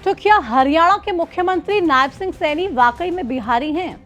तो क्या हरियाणा के मुख्यमंत्री नायब सिंह सैनी वाकई में बिहारी हैं?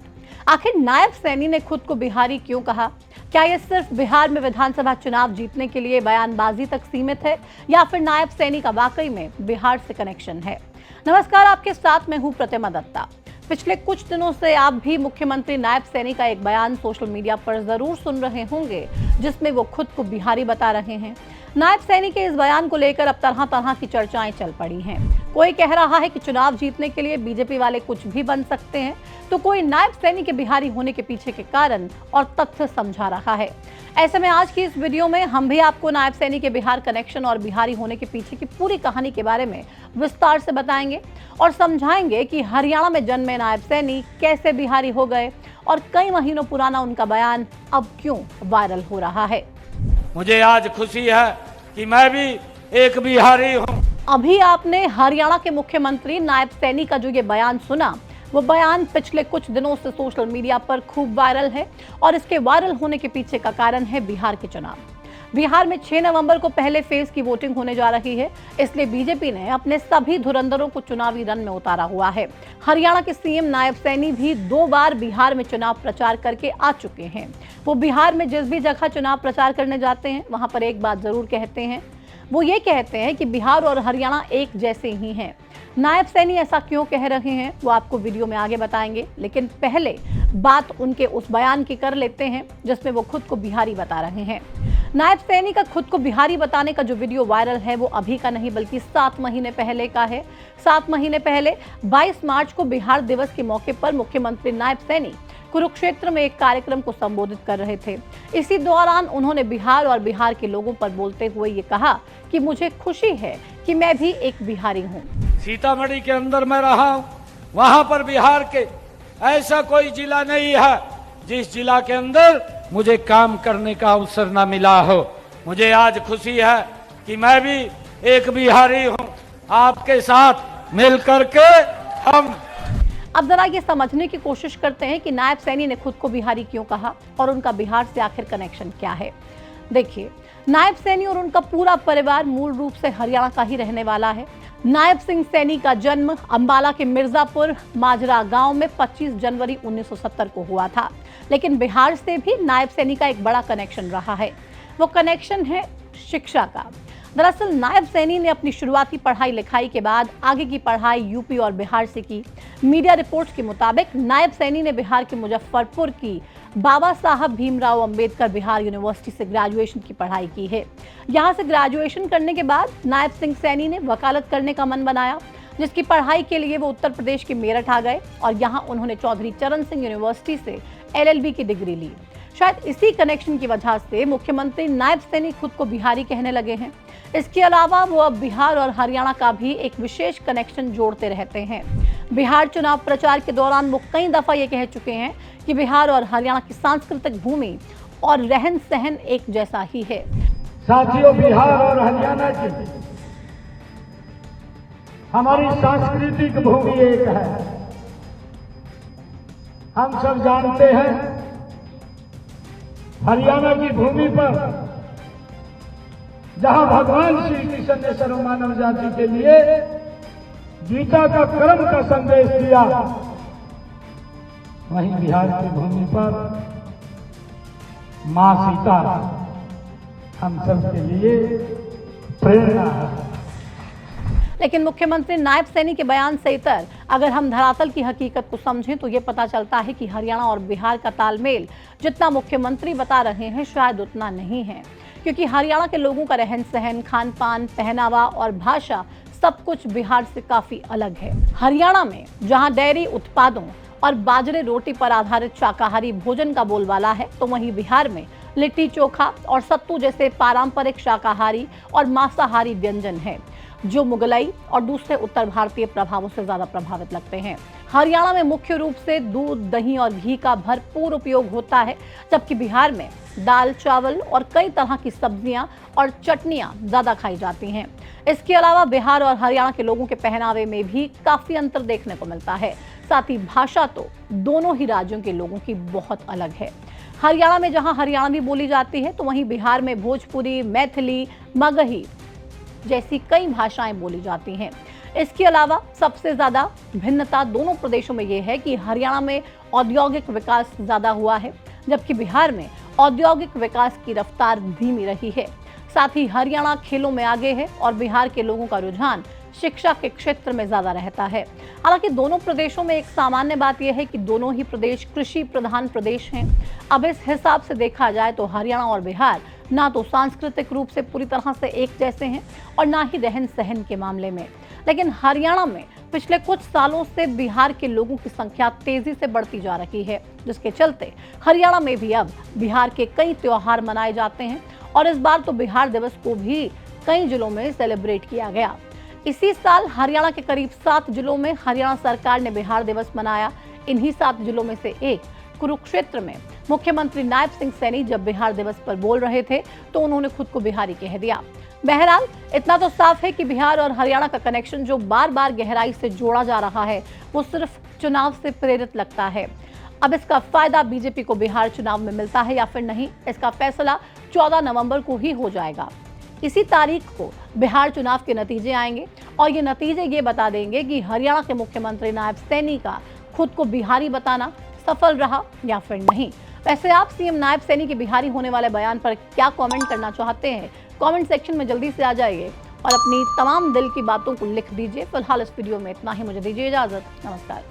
आखिर नायब सैनी ने खुद को बिहारी क्यों कहा? क्या यह सिर्फ बिहार में विधानसभा चुनाव जीतने के लिए बयानबाजी तक सीमित है या फिर नायब सैनी का वाकई में बिहार से कनेक्शन है? नमस्कार, आपके साथ मैं हूं प्रतिमा दत्ता। पिछले कुछ दिनों से आप भी मुख्यमंत्री नायब सैनी का एक बयान सोशल मीडिया पर जरूर सुन रहे होंगे, जिसमें वो खुद को बिहारी बता रहे हैं। नायब सैनी के इस बयान को लेकर अब तरह तरह की चर्चाएं चल पड़ी हैं। कोई कह रहा है कि चुनाव जीतने के लिए बीजेपी वाले कुछ भी बन सकते हैं, तो कोई नायब सैनी के बिहारी होने के पीछे के कारण और तथ्य समझा रहा है। ऐसे में आज की इस वीडियो में हम भी आपको नायब सैनी के बिहार कनेक्शन और बिहारी होने के पीछे की पूरी कहानी के बारे में विस्तार से बताएंगे और समझाएंगे कि हरियाणा में जन्मे नायब सैनी कैसे बिहारी हो गए और कई महीनों पुराना उनका बयान अब क्यों वायरल हो रहा है। मुझे आज खुशी है कि मैं भी एक बिहारी हूँ। अभी आपने हरियाणा के मुख्यमंत्री नायब सैनी का जो ये बयान सुना, वो बयान पिछले कुछ दिनों से सोशल मीडिया पर खूब वायरल है और इसके वायरल होने के पीछे का कारण है बिहार के चुनाव। बिहार में 6 नवंबर को पहले फेज की वोटिंग होने जा रही है, इसलिए बीजेपी ने अपने सभी धुरंधरों को चुनावी रण में उतारा हुआ है। हरियाणा के सीएम नायब सैनी भी 2 बार बिहार में चुनाव प्रचार करके आ चुके हैं। वो बिहार में जिस भी जगह चुनाव प्रचार करने जाते हैं, वहां पर एक बात जरूर कहते हैं, वो ये कहते हैं कि बिहार और हरियाणा एक जैसे ही हैं। नायब सैनी ऐसा क्यों कह रहे हैं वो आपको वीडियो में आगे बताएंगे, लेकिन पहले बात उनके उस बयान की कर लेते हैं जिसमें वो खुद को बिहारी बता रहे हैं। नायब सैनी का खुद को बिहारी बताने का जो वीडियो वायरल है वो अभी का नहीं बल्कि 7 महीने पहले का है। 7 महीने पहले 22 मार्च को बिहार दिवस के मौके पर मुख्यमंत्री नायब सैनी कुरुक्षेत्र में एक कार्यक्रम को संबोधित कर रहे थे। इसी दौरान उन्होंने बिहार और बिहार के लोगों पर बोलते हुए ये कहा कि मुझे खुशी है कि मैं भी एक बिहारी हूँ। सीतामढ़ी के अंदर मैं रहा हूँ, वहाँ पर बिहार के ऐसा कोई जिला नहीं है जिस जिला के अंदर मुझे काम करने का अवसर न मिला हो। मुझे आज खुशी है कि मैं भी एक बिहारी हूँ। आपके साथ मिल करके हम अब जरा ये समझने की कोशिश करते हैं कि नायब सैनी ने खुद को बिहारी क्यों कहा और उनका बिहार से आखिर कनेक्शन क्या है। देखिए, नायब सैनी और उनका पूरा परिवार मूल रूप से हरियाणा का ही रहने वाला है। नायब सिंह सैनी का जन्म अंबाला के मिर्जापुर माजरा गांव में 25 जनवरी 1970 को हुआ था, लेकिन बिहार से भी नायब सैनी का एक बड़ा कनेक्शन रहा है। वो कनेक्शन है शिक्षा का। दरअसल नायब सैनी ने अपनी शुरुआती पढ़ाई लिखाई के बाद आगे की पढ़ाई यूपी और बिहार से की। मीडिया रिपोर्ट्स के मुताबिक नायब सैनी ने बिहार के मुजफ्फरपुर की बाबा साहब भीमराव अंबेडकर बिहार यूनिवर्सिटी से ग्रेजुएशन की पढ़ाई की है। यहाँ से ग्रेजुएशन करने के बाद नायब सिंह सैनी ने वकालत करने का मन बनाया, जिसकी पढ़ाई के लिए वो उत्तर प्रदेश के मेरठ आ गए और यहाँ उन्होंने चौधरी चरण सिंह यूनिवर्सिटी से LLB की डिग्री ली। शायद इसी कनेक्शन की वजह से मुख्यमंत्री नायब सैनी खुद को बिहारी कहने लगे हैं। इसके अलावा वो अब बिहार और हरियाणा का भी एक विशेष कनेक्शन जोड़ते रहते हैं। बिहार चुनाव प्रचार के दौरान वो कई दफा ये कह चुके हैं कि बिहार और हरियाणा की सांस्कृतिक भूमि और रहन सहन एक जैसा ही है। साथियों, बिहार और हरियाणा की हमारी सांस्कृतिक भूमि एक है। हम सब जानते हैं, हरियाणा की भूमि पर जहां भगवान श्री कृष्ण ने सर्व मानव जाति के लिए गीता का कर्म का संदेश दिया, वहीं बिहार की भूमि पर मां सीता हम सब के लिए प्रेरणा है। लेकिन मुख्यमंत्री नायब सैनी के बयान से इतर अगर हम धरातल की हकीकत को समझें तो ये पता चलता है कि हरियाणा और बिहार का तालमेल जितना मुख्यमंत्री बता रहे हैं शायद उतना नहीं है, क्योंकि हरियाणा के लोगों का रहन सहन, खान पान, पहनावा और भाषा सब कुछ बिहार से काफी अलग है। हरियाणा में जहां डेयरी उत्पादों और बाजरे रोटी पर आधारित शाकाहारी भोजन का बोलबाला है, तो वहीं बिहार में लिट्टी चोखा और सत्तू जैसे पारंपरिक शाकाहारी और मांसाहारी व्यंजन है, जो मुगलई और दूसरे उत्तर भारतीय प्रभावों से ज्यादा प्रभावित लगते हैं। हरियाणा में मुख्य रूप से दूध, दही और घी का भरपूर उपयोग होता है, जबकि बिहार में दाल, चावल और कई तरह की सब्जियां और चटनियां ज्यादा खाई जाती हैं। इसके अलावा बिहार और हरियाणा के लोगों के पहनावे में भी काफी अंतर देखने को मिलता है। साथ ही भाषा तो दोनों ही राज्यों के लोगों की बहुत अलग है। हरियाणा में जहां हरियाणवी बोली जाती है, तो वहीं बिहार में भोजपुरी, मैथिली, मगही जैसी कई भाषाएं बोली जाती हैं। इसके अलावा सबसे ज्यादा भिन्नता दोनों प्रदेशों में यह है कि हरियाणा में औद्योगिक विकास ज्यादा हुआ है, जबकि बिहार में औद्योगिक विकास की रफ्तार धीमी रही है। साथ ही हरियाणा खेलों में आगे है और बिहार के लोगों का रुझान शिक्षा के क्षेत्र में ज्यादा रहता है। हालांकि दोनों प्रदेशों में एक सामान्य बात यह है कि दोनों ही प्रदेश कृषि प्रधान प्रदेश हैं। अब इस हिसाब से देखा जाए तो हरियाणा और बिहार ना तो सांस्कृतिक रूप से पूरी तरह से एक जैसे हैं और ना ही रहन सहन के मामले में। लेकिन हरियाणा में पिछले कुछ सालों से बिहार के लोगों की संख्या तेजी से बढ़ती जा रही है, जिसके चलते हरियाणा में भी अब बिहार के कई त्योहार मनाए जाते हैं और इस बार तो बिहार दिवस को भी कई जिलों में सेलिब्रेट किया गया। इसी साल हरियाणा के करीब 7 जिलों में हरियाणा सरकार ने बिहार दिवस मनाया। इन्हीं 7 जिलों में से एक कुरुक्षेत्र में मुख्यमंत्री नायब सिंह सैनी जब बिहार दिवस पर बोल रहे थे तो उन्होंने खुद को बिहारी कह दिया। बहरहाल इतना तो साफ है कि बिहार और हरियाणा का कनेक्शन जो बार बार गहराई से जोड़ा जा रहा है वो सिर्फ चुनाव से प्रेरित लगता है। अब इसका फायदा बीजेपी को बिहार चुनाव में मिलता है या फिर नहीं, इसका फैसला 14 नवंबर को ही हो जाएगा। इसी तारीख को बिहार चुनाव के नतीजे आएंगे और ये नतीजे ये बता देंगे कि हरियाणा के मुख्यमंत्री नायब सैनी का खुद को बिहारी बताना सफल रहा या फिर नहीं। वैसे आप सीएम नायब सैनी के बिहारी होने वाले बयान पर क्या कमेंट करना चाहते हैं? कमेंट सेक्शन में जल्दी से आ जाइए और अपनी तमाम दिल की बातों को लिख दीजिए। फिलहाल इस वीडियो में इतना ही, मुझे दीजिए इजाजत। नमस्कार।